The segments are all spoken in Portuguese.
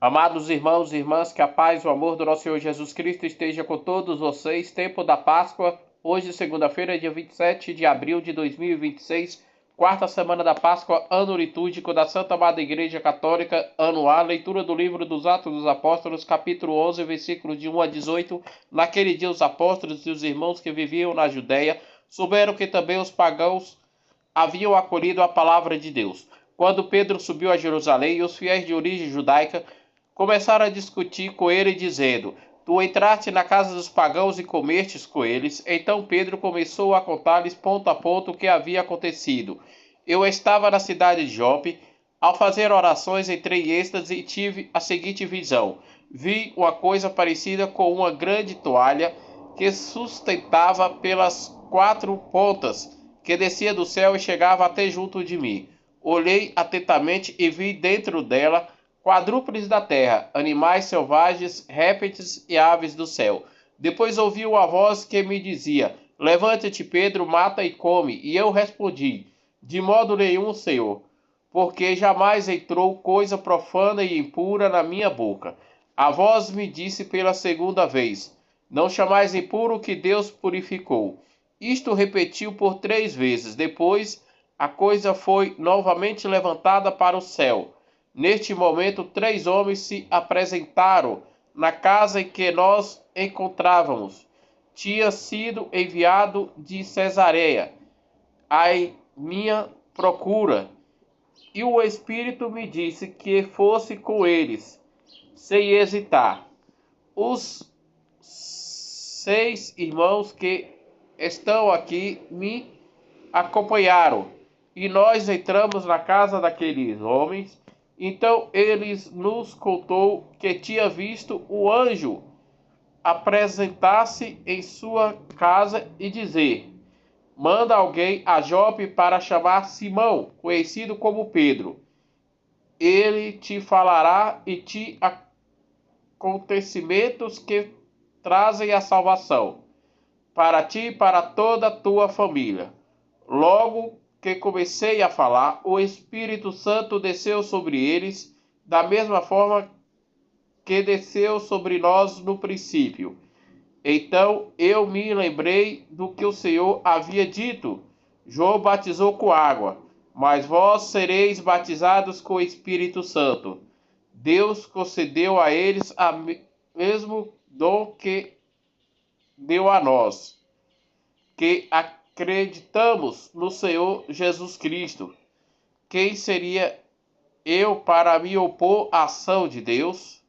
Amados irmãos e irmãs, que a paz e o amor do nosso Senhor Jesus Cristo esteja com todos vocês. Tempo da Páscoa, hoje segunda-feira, dia 27 de abril de 2026, quarta semana da Páscoa, ano litúrgico da Santa Amada Igreja Católica, ano A, leitura do livro dos Atos dos Apóstolos, capítulo 11, versículos de 1 a 18. Naquele dia os apóstolos e os irmãos que viviam na Judéia souberam que também os pagãos haviam acolhido a palavra de Deus. Quando Pedro subiu a Jerusalém, os fiéis de origem judaica começaram a discutir com ele, dizendo: Tu entraste na casa dos pagãos e comestes com eles. Então Pedro começou a contar-lhes ponto a ponto o que havia acontecido. Eu estava na cidade de Jope. Ao fazer orações, entrei em êxtase e tive a seguinte visão. Vi uma coisa parecida com uma grande toalha que sustentava pelas quatro pontas, que descia do céu e chegava até junto de mim. Olhei atentamente e vi dentro dela quadrúpedes da terra, animais selvagens, répteis e aves do céu. Depois ouvi uma voz que me dizia: Levanta-te, Pedro, mata e come. E eu respondi: De modo nenhum, Senhor, porque jamais entrou coisa profana e impura na minha boca. A voz me disse pela segunda vez: Não chamais impuro o que Deus purificou. Isto repetiu por 3 vezes. Depois a coisa foi novamente levantada para o céu. Neste momento, 3 homens se apresentaram na casa em que nós encontrávamos. Tinha sido enviado de Cesareia à minha procura, e o Espírito me disse que fosse com eles, sem hesitar. Os 6 irmãos que estão aqui me acompanharam, e nós entramos na casa daqueles homens. Então eles nos contou que tinha visto o anjo apresentar-se em sua casa e dizer: Manda alguém a Jope para chamar Simão, conhecido como Pedro. Ele te falará e te acontecimentos que trazem a salvação para ti e para toda a tua família. Logo que comecei a falar, o Espírito Santo desceu sobre eles, da mesma forma que desceu sobre nós no princípio. Então eu me lembrei do que o Senhor havia dito: João batizou com água, mas vós sereis batizados com o Espírito Santo. Deus concedeu a eles o mesmo dom que deu a nós, que acreditamos no Senhor Jesus Cristo. Quem seria eu para me opor à ação de Deus?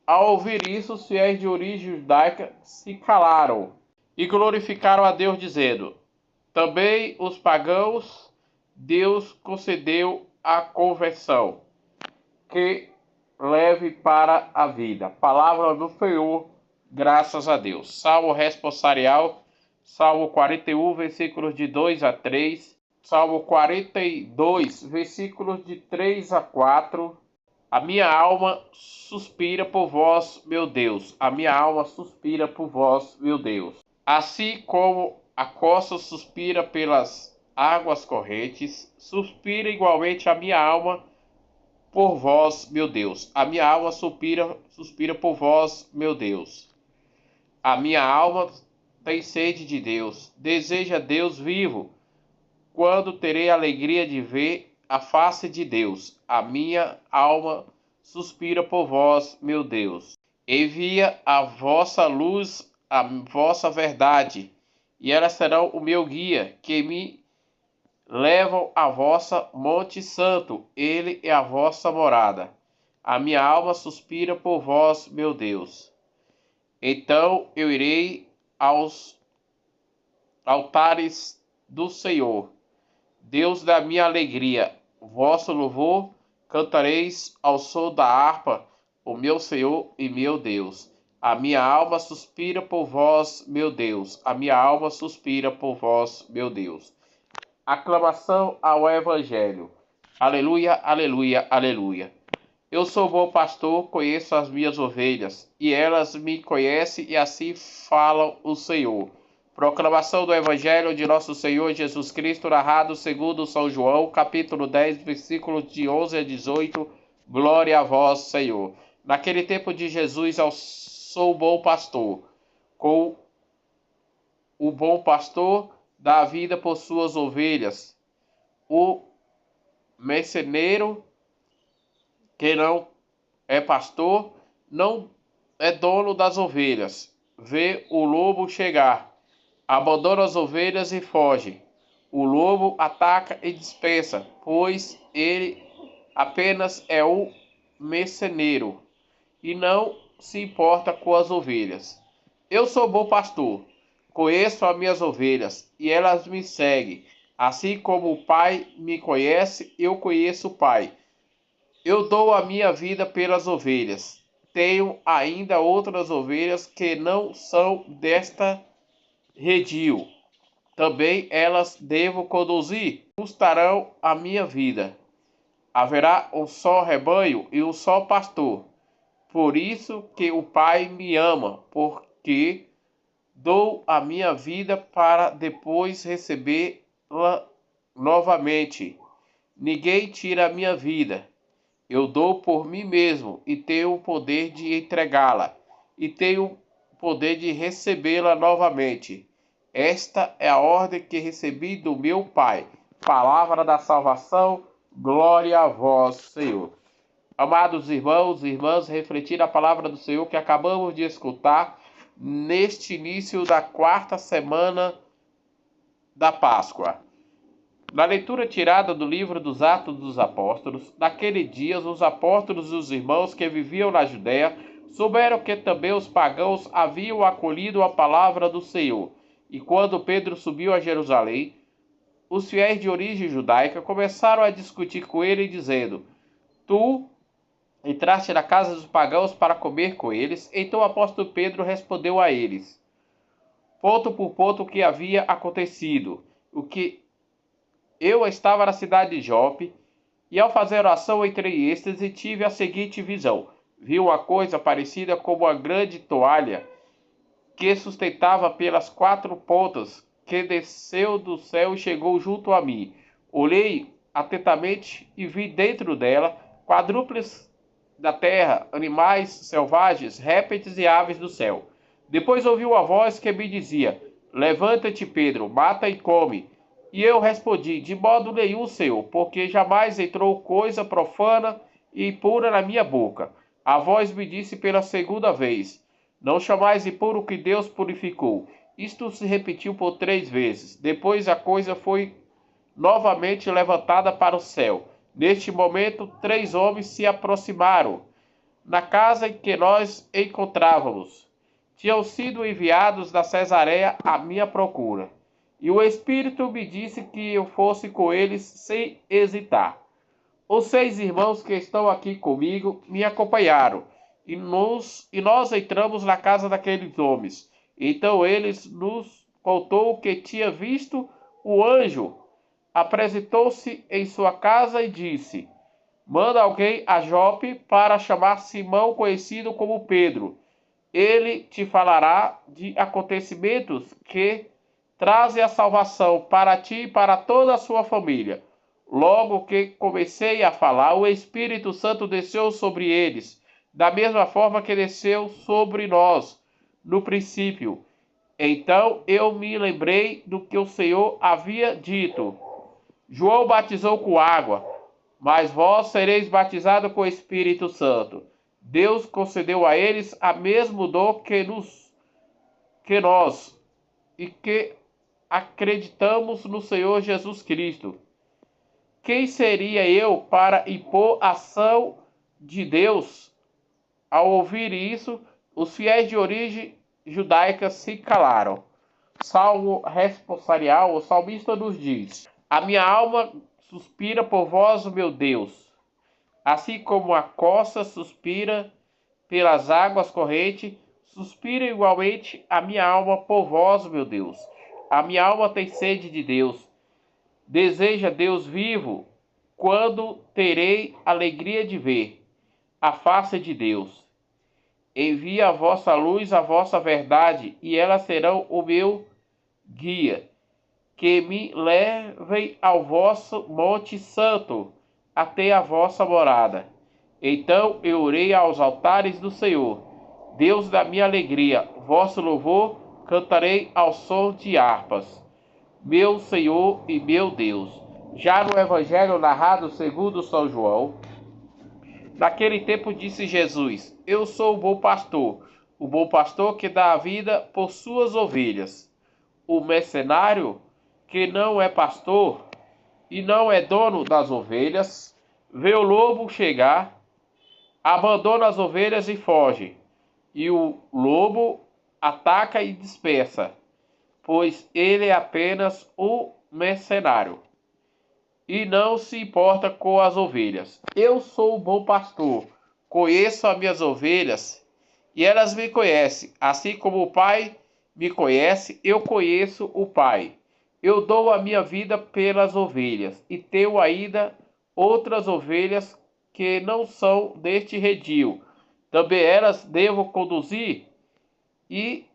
Ao ouvir isso, os fiéis de origem judaica se calaram e glorificaram a Deus, dizendo: Também os pagãos Deus concedeu a conversão, que leve para a vida. Palavra do Senhor, graças a Deus. Salmo responsorial, Salmo 41, versículos de 2 a 3. Salmo 42, versículos de 3 a 4. A minha alma suspira por vós, meu Deus. A minha alma suspira por vós, meu Deus. Assim como a costa suspira pelas águas correntes, suspira igualmente a minha alma por vós, meu Deus. A minha alma suspira por vós, meu Deus. A minha alma tem sede de Deus. Deseja Deus vivo. Quando terei a alegria de ver a face de Deus? A minha alma suspira por vós, meu Deus. Envia a vossa luz, a vossa verdade, e elas serão o meu guia, que me levam a vossa monte santo. Ele é a vossa morada. A minha alma suspira por vós, meu Deus. Então eu irei aos altares do Senhor, Deus da minha alegria. Vosso louvor cantareis ao som da harpa, o meu Senhor e meu Deus. A minha alma suspira por vós, meu Deus. A minha alma suspira por vós, meu Deus. Aclamação ao Evangelho. Aleluia, aleluia, aleluia. Eu sou bom pastor, conheço as minhas ovelhas, e elas me conhecem, e assim falam o Senhor. Proclamação do Evangelho de nosso Senhor Jesus Cristo, narrado segundo São João, capítulo 10, versículos de 11 a 18, Glória a vós, Senhor. Naquele tempo de Jesus, eu sou o bom pastor. Com o bom pastor dá a vida por suas ovelhas. O merceneiro, que não é pastor, não é dono das ovelhas. Vê o lobo chegar, abandona as ovelhas e foge. O lobo ataca e dispersa, pois ele apenas é o merceneiro e não se importa com as ovelhas. Eu sou bom pastor, conheço as minhas ovelhas e elas me seguem. Assim como o Pai me conhece, eu conheço o Pai. Eu dou a minha vida pelas ovelhas. Tenho ainda outras ovelhas que não são desta redil. Também elas devo conduzir. Custarão a minha vida. Haverá um só rebanho e um só pastor. Por isso que o Pai me ama, porque dou a minha vida para depois recebê-la novamente. Ninguém tira a minha vida. Eu dou por mim mesmo e tenho o poder de entregá-la e tenho o poder de recebê-la novamente. Esta é a ordem que recebi do meu Pai. Palavra da salvação, glória a vós, Senhor. Amados irmãos e irmãs, refletir a palavra do Senhor que acabamos de escutar neste início da quarta semana da Páscoa. Na leitura tirada do livro dos Atos dos Apóstolos, naquele dia os apóstolos e os irmãos que viviam na Judéia souberam que também os pagãos haviam acolhido a palavra do Senhor. E quando Pedro subiu a Jerusalém, os fiéis de origem judaica começaram a discutir com ele, dizendo: Tu entraste na casa dos pagãos para comer com eles? Então o apóstolo Pedro respondeu a eles, ponto por ponto, o que havia acontecido. Eu estava na cidade de Jope, e ao fazer oração entrei em êxtase e tive a seguinte visão. Vi uma coisa parecida com uma grande toalha que sustentava pelas quatro pontas, que desceu do céu e chegou junto a mim. Olhei atentamente e vi dentro dela quadrúpedes da terra, animais selvagens, répteis e aves do céu. Depois ouvi uma voz que me dizia: Levanta-te, Pedro, mata e come. E eu respondi: De modo nenhum, Senhor, porque jamais entrou coisa profana e impura na minha boca. A voz me disse pela segunda vez: Não chamais impuro o que Deus purificou. Isto se repetiu por 3 vezes. Depois a coisa foi novamente levantada para o céu. Neste momento, 3 homens se aproximaram na casa em que nós encontrávamos. Tinham sido enviados da Cesareia à minha procura. E o Espírito me disse que eu fosse com eles sem hesitar. Os 6 irmãos que estão aqui comigo me acompanharam, e nós entramos na casa daqueles homens. Então eles nos contou que tinha visto o anjo. Apresentou-se em sua casa e disse: Manda alguém a Jope para chamar Simão, conhecido como Pedro. Ele te falará de acontecimentos que trazem a salvação para ti e para toda a sua família. Logo que comecei a falar, o Espírito Santo desceu sobre eles, da mesma forma que desceu sobre nós no princípio. Então eu me lembrei do que o Senhor havia dito: João batizou com água, mas vós sereis batizados com o Espírito Santo. Deus concedeu a eles a mesmo dom que nós, e que acreditamos no Senhor Jesus Cristo. Quem seria eu para impor a ação de Deus? Ao ouvir isso, os fiéis de origem judaica se calaram. Salmo responsorial, o salmista nos diz: A minha alma suspira por vós, meu Deus, assim como a costa suspira pelas águas correntes, suspira igualmente a minha alma por vós, meu Deus. A minha alma tem sede de Deus. Deseja Deus vivo, quando terei alegria de ver a face de Deus. Envia a vossa luz, a vossa verdade, e elas serão o meu guia. Que me levem ao vosso monte santo, até a vossa morada. Então eu orei aos altares do Senhor, Deus da minha alegria, vosso louvor cantarei ao som de harpas, meu Senhor e meu Deus. Já no Evangelho narrado segundo São João, naquele tempo disse Jesus: Eu sou o bom pastor que dá a vida por suas ovelhas. O mercenário, que não é pastor e não é dono das ovelhas, vê o lobo chegar, abandona as ovelhas e foge. E o lobo ataca e dispersa, pois ele é apenas um mercenário e não se importa com as ovelhas. Eu sou o bom pastor, conheço as minhas ovelhas e elas me conhecem, assim como o Pai me conhece, eu conheço o Pai. Eu dou a minha vida pelas ovelhas e tenho ainda outras ovelhas que não são deste redil. Também elas devo conduzir e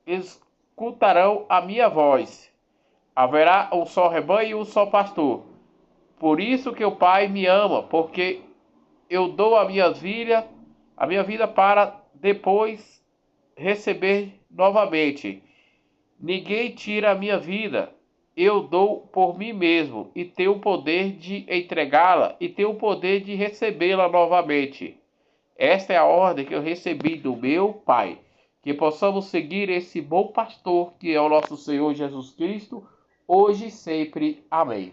escutarão a minha voz. Haverá um só rebanho e um só pastor. Por isso que o Pai me ama, porque eu dou a minha vida para depois receber novamente. Ninguém tira a minha vida, eu dou por mim mesmo e tenho o poder de entregá-la e tenho o poder de recebê-la novamente. Esta é a ordem que eu recebi do meu Pai, que possamos seguir esse bom pastor que é o nosso Senhor Jesus Cristo, hoje e sempre. Amém.